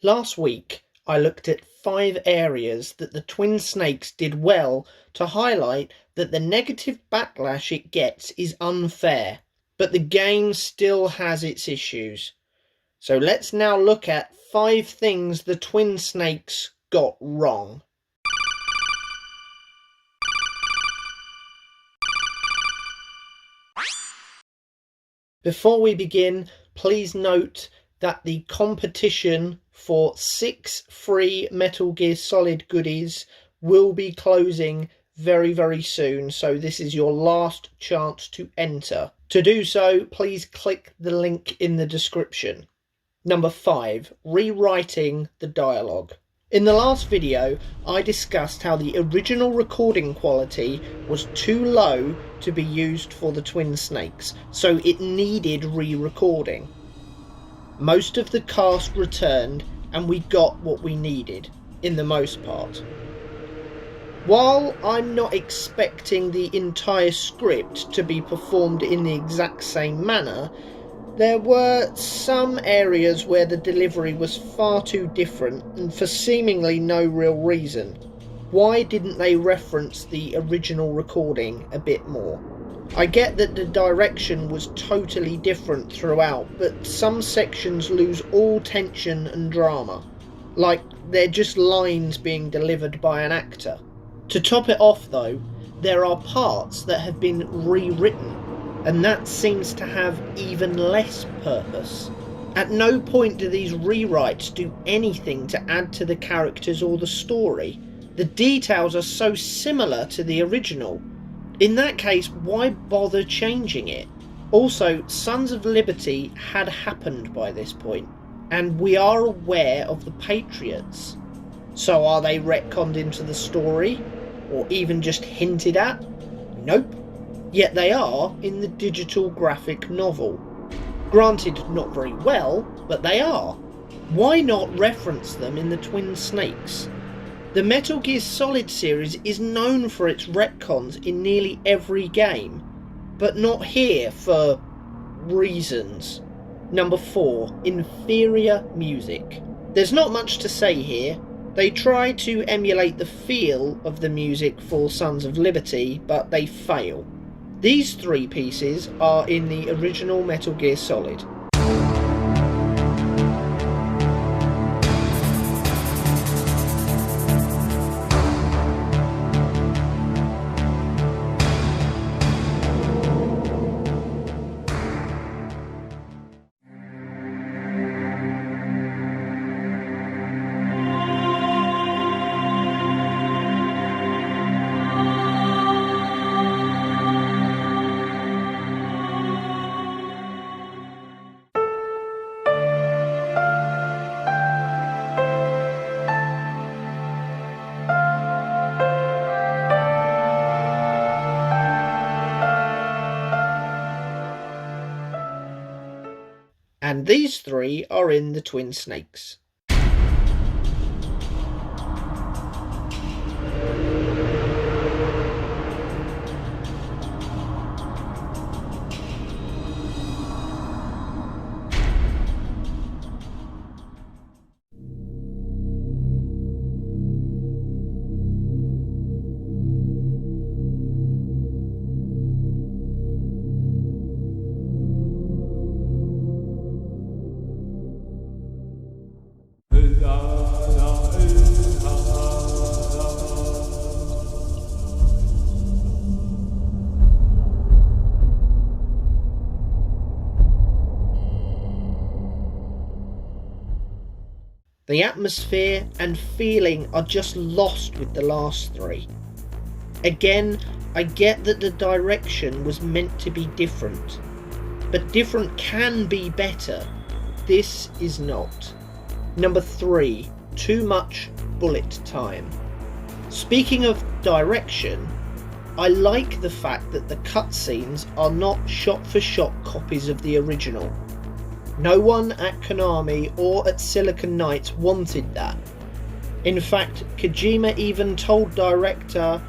Last week, I looked at 5 areas that the Twin Snakes did well to highlight that the negative backlash it gets is unfair, but the game still has its issues. So let's now look at 5 things the Twin Snakes got wrong. Before we begin, please note that the competition for 6 free Metal Gear Solid goodies will be closing very soon, so this is your last chance to enter. To do so, please click the link in the description. Number 5. Rewriting the dialogue. In the last video, I discussed how the original recording quality was too low to be used for the Twin Snakes, so it needed re-recording. Most of the cast returned and we got what we needed, in the most part. While I'm not expecting the entire script to be performed in the exact same manner, there were some areas where the delivery was far too different and for seemingly no real reason. Why didn't they reference the original recording a bit more? I get that the direction was totally different throughout, but some sections lose all tension and drama, like they're just lines being delivered by an actor. To top it off though, there are parts that have been rewritten, and that seems to have even less purpose. At no point do these rewrites do anything to add to the characters or the story. The details are so similar to the original. In that case, why bother changing it? Also, Sons of Liberty had happened by this point, and we are aware of the Patriots. So are they retconned into the story? Or even just hinted at? Nope. Yet they are in the digital graphic novel. Granted, not very well, but they are. Why not reference them in the Twin Snakes? The Metal Gear Solid series is known for its retcons in nearly every game, but not here for reasons. Number 4. Inferior music. There's not much to say here. They try to emulate the feel of the music for Sons of Liberty, but they fail. These 3 pieces are in the original Metal Gear Solid. And these 3 are in the Twin Snakes. The atmosphere and feeling are just lost with the last 3. Again, I get that the direction was meant to be different, but different can be better. This is not. Number 3. Too much bullet time. Speaking of direction, I like the fact that the cutscenes are not shot-for-shot copies of the original. No one at Konami or at Silicon Knights wanted that. In fact, Kojima even told director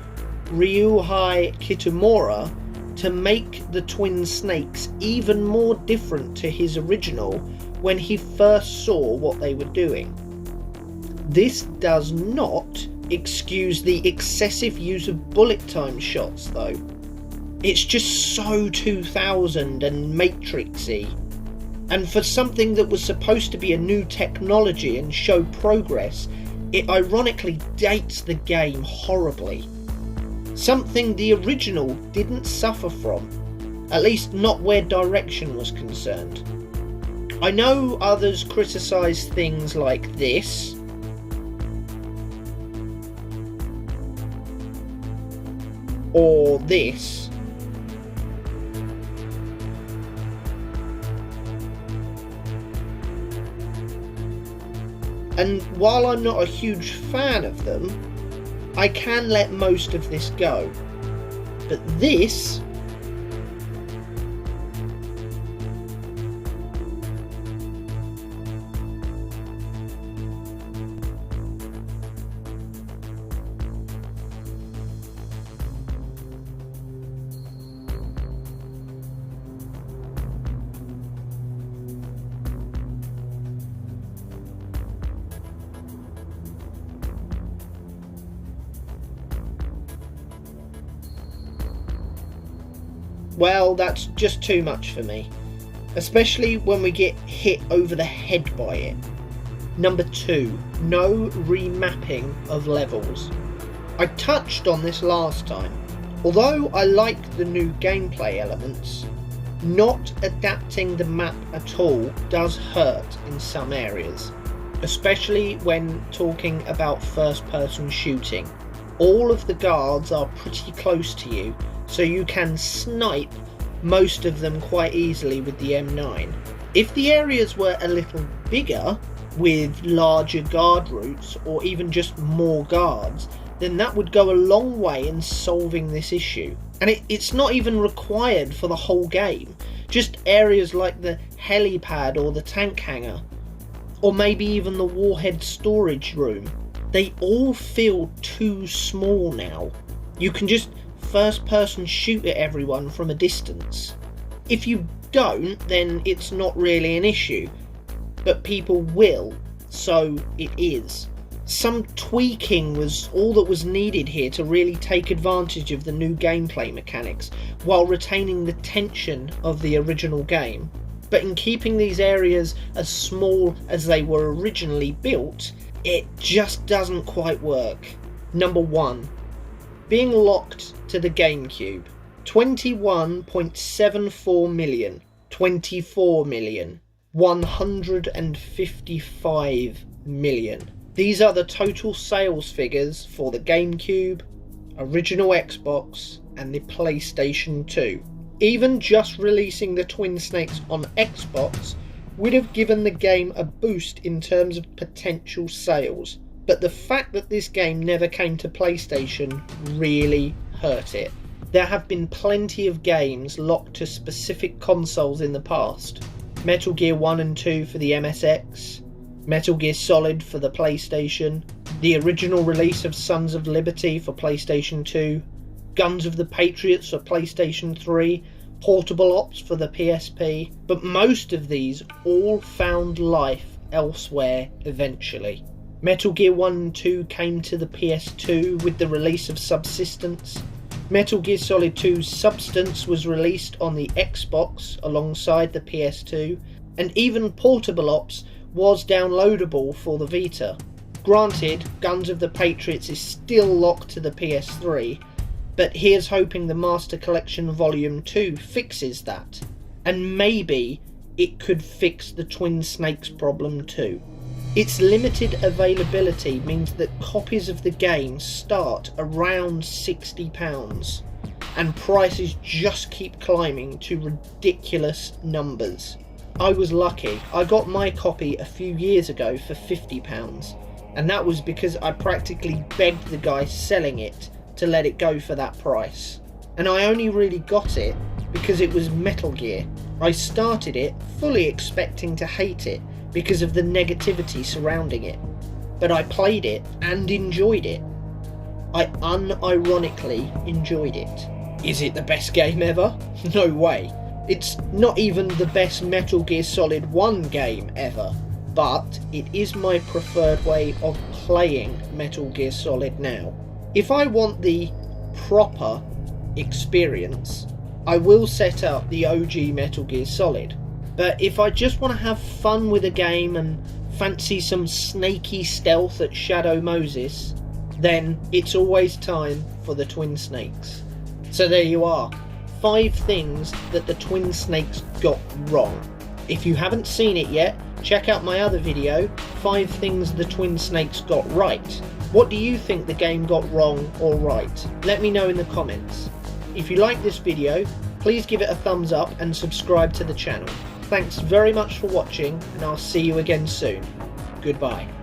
Ryuhei Kitamura to make the Twin Snakes even more different to his original when he first saw what they were doing. This does not excuse the excessive use of bullet time shots though. It's just so 2000 and Matrixy. And for something that was supposed to be a new technology and show progress, it ironically dates the game horribly. Something the original didn't suffer from, at least not where direction was concerned. I know others criticise things like this, or this, and while I'm not a huge fan of them, I can let most of this go. But this, well, that's just too much for me. Especially when we get hit over the head by it. Number 2, no remapping of levels. I touched on this last time. Although I like the new gameplay elements, not adapting the map at all does hurt in some areas. Especially when talking about first-person shooting. All of the guards are pretty close to you, so you can snipe most of them quite easily with the M9. If the areas were a little bigger, with larger guard routes or even just more guards, then that would go a long way in solving this issue. And it's not even required for the whole game, just areas like the helipad or the tank hangar, or maybe even the warhead storage room. They all feel too small now. You can just first person shoot at everyone from a distance. If you don't, then it's not really an issue, but people will, so it is. Some tweaking was all that was needed here to really take advantage of the new gameplay mechanics while retaining the tension of the original game. But in keeping these areas as small as they were originally built, it just doesn't quite work. Number 1. Being locked to the GameCube. 21.74 million, 24 million, 155 million. These are the total sales figures for the GameCube, original Xbox, and the PlayStation 2. Even just releasing the Twin Snakes on Xbox would have given the game a boost in terms of potential sales, but the fact that this game never came to PlayStation really hurt it. There have been plenty of games locked to specific consoles in the past. Metal Gear 1 and 2 for the MSX, Metal Gear Solid for the PlayStation, the original release of Sons of Liberty for PlayStation 2, Guns of the Patriots for PlayStation 3, Portable Ops for the PSP, but most of these all found life elsewhere eventually. Metal Gear 1 and 2 came to the PS2 with the release of Subsistence. Metal Gear Solid 2's Substance was released on the Xbox alongside the PS2, and even Portable Ops was downloadable for the Vita. Granted, Guns of the Patriots is still locked to the PS3, but here's hoping the Master Collection Volume 2 fixes that, and maybe it could fix the Twin Snakes problem too. Its limited availability means that copies of the game start around £60, and prices just keep climbing to ridiculous numbers. I was lucky, I got my copy a few years ago for £50, and that was because I practically begged the guy selling it to let it go for that price. And I only really got it because it was Metal Gear. I started it fully expecting to hate it because of the negativity surrounding it, but I played it and enjoyed it. I unironically enjoyed it. Is it the best game ever? No way. It's not even the best Metal Gear Solid 1 game ever. but it is my preferred way of playing Metal Gear Solid now. If I want the proper experience, I will set up the OG Metal Gear Solid. But if I just want to have fun with a game and fancy some snaky stealth at Shadow Moses, then it's always time for the Twin Snakes. So there you are, 5 things that the Twin Snakes got wrong. If you haven't seen it yet, check out my other video, 5 things the Twin Snakes got right. What do you think the game got wrong or right? Let me know in the comments. If you like this video, please give it a thumbs up and subscribe to the channel. Thanks very much for watching, and I'll see you again soon. Goodbye.